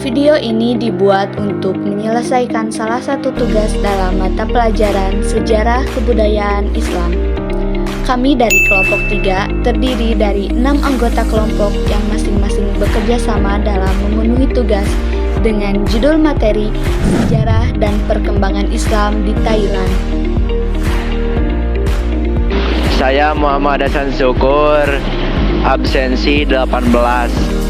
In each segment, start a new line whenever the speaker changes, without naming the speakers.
Video ini dibuat untuk menyelesaikan salah satu tugas dalam mata pelajaran Sejarah Kebudayaan Islam. Kami dari kelompok 3 terdiri dari 6 anggota kelompok yang masing-masing bekerja sama dalam memenuhi tugas dengan judul materi Sejarah dan Perkembangan Islam di Thailand.
Saya Muhammad Hasan Syukur, absensi 18.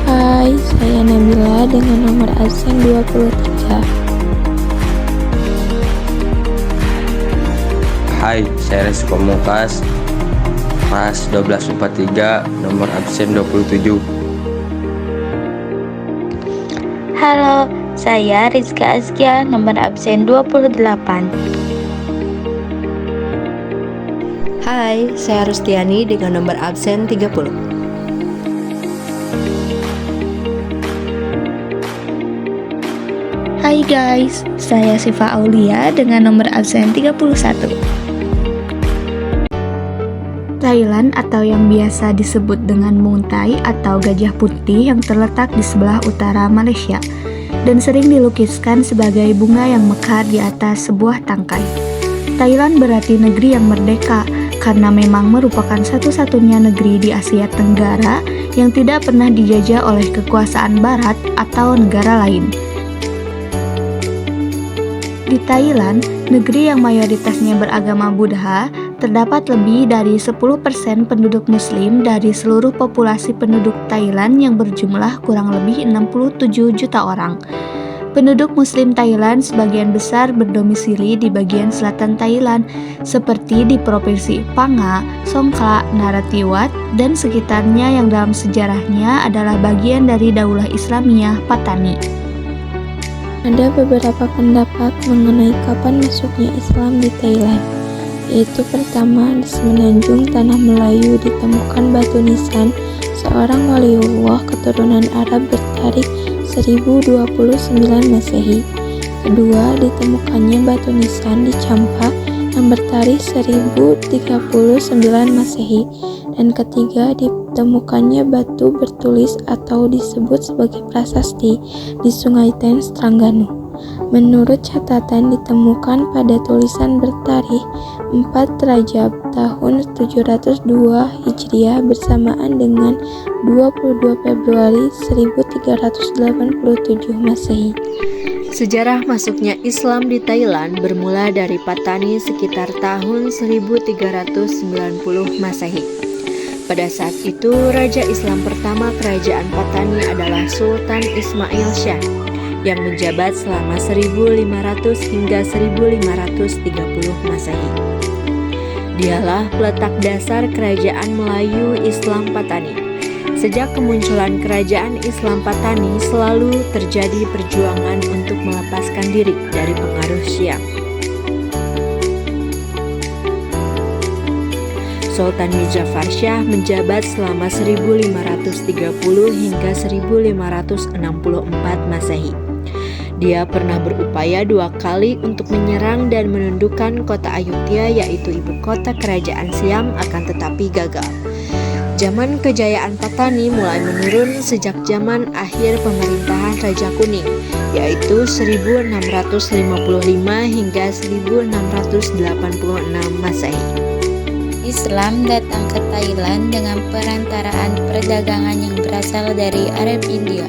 Hai, saya Nabila dengan nomor absen 23.
Hai, saya Resko Mukas, kelas 1243, nomor absen 27.
Halo, saya Rizka Azkia, nomor absen 28.
Hai, saya Rustiani dengan nomor absen 30.
Hai guys, saya Siva Aulia dengan nomor absen 31. Thailand atau yang biasa disebut dengan Muang Thai atau gajah putih yang terletak di sebelah utara Malaysia dan sering dilukiskan sebagai bunga yang mekar di atas sebuah tangkai. Thailand berarti negeri yang merdeka karena memang merupakan satu-satunya negeri di Asia Tenggara yang tidak pernah dijajah oleh kekuasaan barat atau negara lain. Di Thailand, negeri yang mayoritasnya beragama Buddha, terdapat lebih dari 10% penduduk muslim dari seluruh populasi penduduk Thailand yang berjumlah kurang lebih 67 juta orang. Penduduk muslim Thailand sebagian besar berdomisili di bagian selatan Thailand seperti di provinsi Phang, Songkhla, Narathiwat, dan sekitarnya yang dalam sejarahnya adalah bagian dari Daulah Islamiyah Patani.
Ada beberapa pendapat mengenai kapan masuknya Islam di Thailand, yaitu pertama, di semenanjung Tanah Melayu ditemukan batu nisan seorang waliullah keturunan Arab bertarikh 1029 Masehi. Kedua, ditemukannya batu nisan di Champa yang bertarikh 1039 Masehi. Dan ketiga, ditemukannya batu bertulis atau disebut sebagai prasasti di Sungai Thames, Terengganu. Menurut catatan ditemukan pada tulisan bertarikh 4 Rajab tahun 702 Hijriah bersamaan dengan 22 Februari 1387 Masehi.
Sejarah masuknya Islam di Thailand bermula dari Patani sekitar tahun 1390 Masehi. Pada saat itu, Raja Islam pertama Kerajaan Patani adalah Sultan Ismail Shah yang menjabat selama 1500 hingga 1530 Masehi. Dialah peletak dasar Kerajaan Melayu Islam Patani. Sejak kemunculan Kerajaan Islam Patani selalu terjadi perjuangan untuk melepaskan diri dari pengaruh Syiah. Sultan Mirzafar Shah menjabat selama 1530 hingga 1564 Masehi. Dia pernah berupaya 2 kali untuk menyerang dan menundukkan kota Ayutthaya, yaitu ibu kota kerajaan Siam, akan tetapi gagal. Zaman kejayaan Patani mulai menurun sejak zaman akhir pemerintahan Raja Kuning, yaitu 1655 hingga 1686 Masehi.
Islam datang ke Thailand dengan perantaraan perdagangan yang berasal dari Arab India.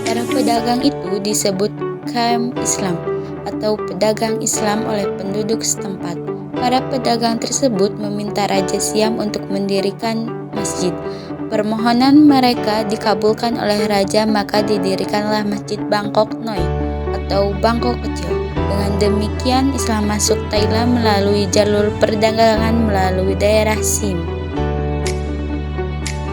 Para pedagang itu disebut Khaim Islam atau pedagang Islam oleh penduduk setempat. Para pedagang tersebut meminta Raja Siam untuk mendirikan masjid. Permohonan mereka dikabulkan oleh Raja, maka didirikanlah Masjid Bangkok Noi atau Bangkok Kecil. Dengan demikian Islam masuk Thailand melalui jalur perdagangan melalui daerah Sim.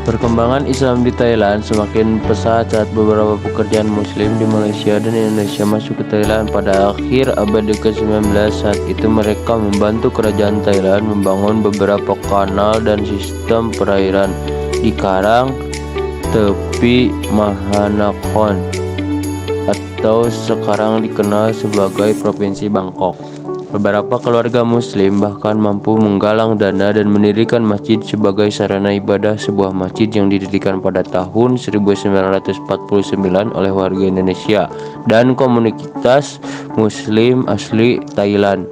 Perkembangan Islam di Thailand semakin pesat saat beberapa pekerjaan Muslim di Malaysia dan Indonesia masuk ke Thailand pada akhir abad ke-19. Saat itu mereka membantu kerajaan Thailand membangun beberapa kanal dan sistem perairan di karang tepi Mahanakhon atau sekarang dikenal sebagai Provinsi Bangkok. Beberapa keluarga muslim bahkan mampu menggalang dana dan mendirikan masjid sebagai sarana ibadah. Sebuah masjid yang didirikan pada tahun 1949 oleh warga Indonesia dan komunitas muslim asli Thailand.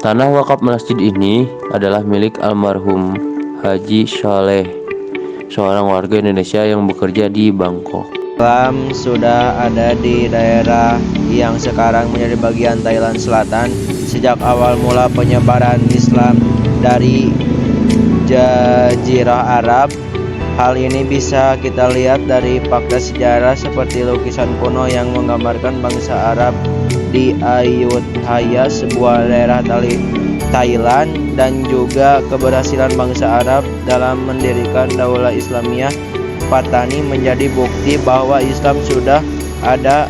Tanah wakaf masjid ini adalah milik almarhum Haji Saleh, seorang warga Indonesia yang bekerja di Bangkok.
Islam sudah ada di daerah yang sekarang menjadi bagian Thailand Selatan sejak awal mula penyebaran Islam dari Jazirah Arab. Hal ini bisa kita lihat dari fakta sejarah seperti lukisan kuno yang menggambarkan bangsa Arab di Ayutthaya, sebuah daerah Thailand, dan juga keberhasilan bangsa Arab dalam mendirikan Daulah Islamiyah Patani menjadi bukti bahwa Islam sudah ada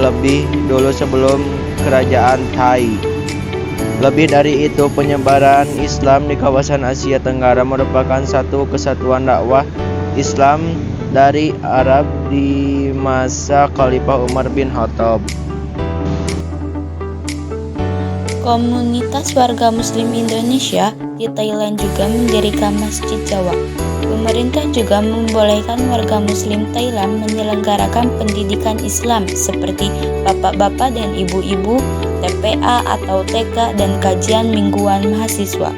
lebih dulu sebelum kerajaan Thai. Lebih dari itu, penyebaran Islam di kawasan Asia Tenggara merupakan satu kesatuan dakwah Islam dari Arab di masa Khalifah Umar bin Khattab.
Komunitas warga Muslim Indonesia di Thailand juga mendirikan Masjid Jawa. Pemerintah juga membolehkan warga Muslim Thailand menyelenggarakan pendidikan Islam seperti bapak-bapak dan ibu-ibu, TPA atau TK, dan kajian mingguan mahasiswa.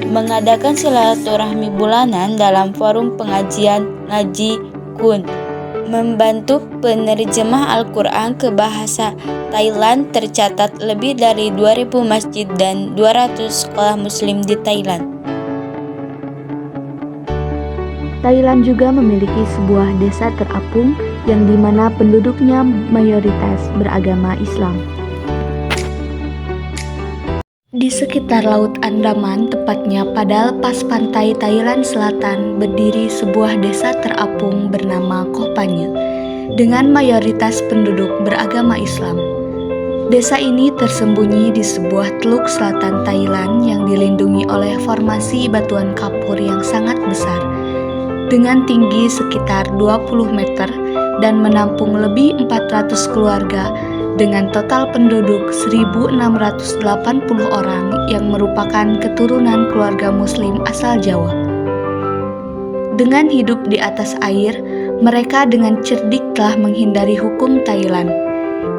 Mengadakan silaturahmi bulanan dalam forum pengajian ngaji kun. Membantu penerjemah Al-Quran ke bahasa Thailand. Tercatat lebih dari 2.000 masjid dan 200 sekolah muslim di Thailand.
Thailand juga memiliki sebuah desa terapung yang dimana penduduknya mayoritas beragama Islam. Di sekitar Laut Andaman, tepatnya pada lepas pantai Thailand Selatan, berdiri sebuah desa terapung bernama Koh Phange dengan mayoritas penduduk beragama Islam. Desa ini tersembunyi di sebuah teluk selatan Thailand yang dilindungi oleh formasi batuan kapur yang sangat besar, dengan tinggi sekitar 20 meter dan menampung lebih 400 keluarga dengan total penduduk 1.680 orang yang merupakan keturunan keluarga muslim asal Jawa. Dengan hidup di atas air, mereka dengan cerdik telah menghindari hukum Thailand,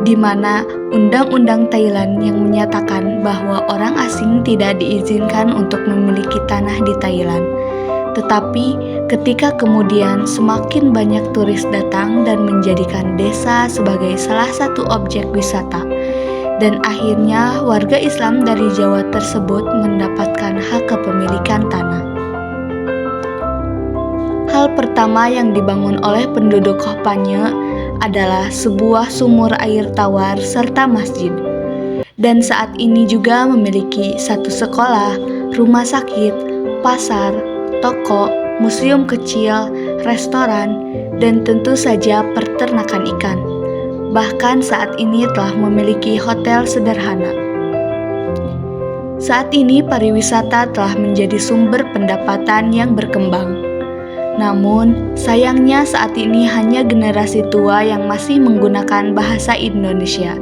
di mana undang-undang Thailand yang menyatakan bahwa orang asing tidak diizinkan untuk memiliki tanah di Thailand. Tetapi ketika kemudian semakin banyak turis datang dan menjadikan desa sebagai salah satu objek wisata, dan akhirnya warga Islam dari Jawa tersebut mendapatkan hak kepemilikan tanah. Hal pertama yang dibangun oleh penduduk Koh Phange adalah sebuah sumur air tawar serta masjid, dan saat ini juga memiliki satu sekolah, rumah sakit, pasar, toko, museum kecil, restoran, dan tentu saja peternakan ikan. Bahkan saat ini telah memiliki hotel sederhana. Saat ini pariwisata telah menjadi sumber pendapatan yang berkembang. Namun, sayangnya saat ini hanya generasi tua yang masih menggunakan bahasa Indonesia,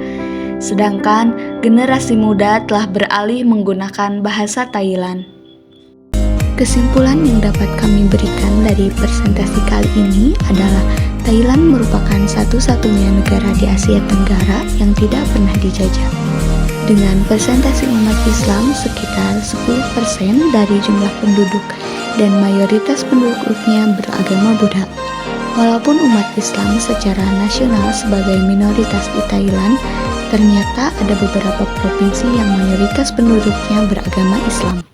sedangkan generasi muda telah beralih menggunakan bahasa Thailand. Kesimpulan yang dapat kami berikan dari presentasi kali ini adalah Thailand merupakan satu-satunya negara di Asia Tenggara yang tidak pernah dijajah. Dengan persentase umat Islam sekitar 10% dari jumlah penduduk dan mayoritas penduduknya beragama Buddha. Walaupun umat Islam secara nasional sebagai minoritas di Thailand, ternyata ada beberapa provinsi yang mayoritas penduduknya beragama Islam.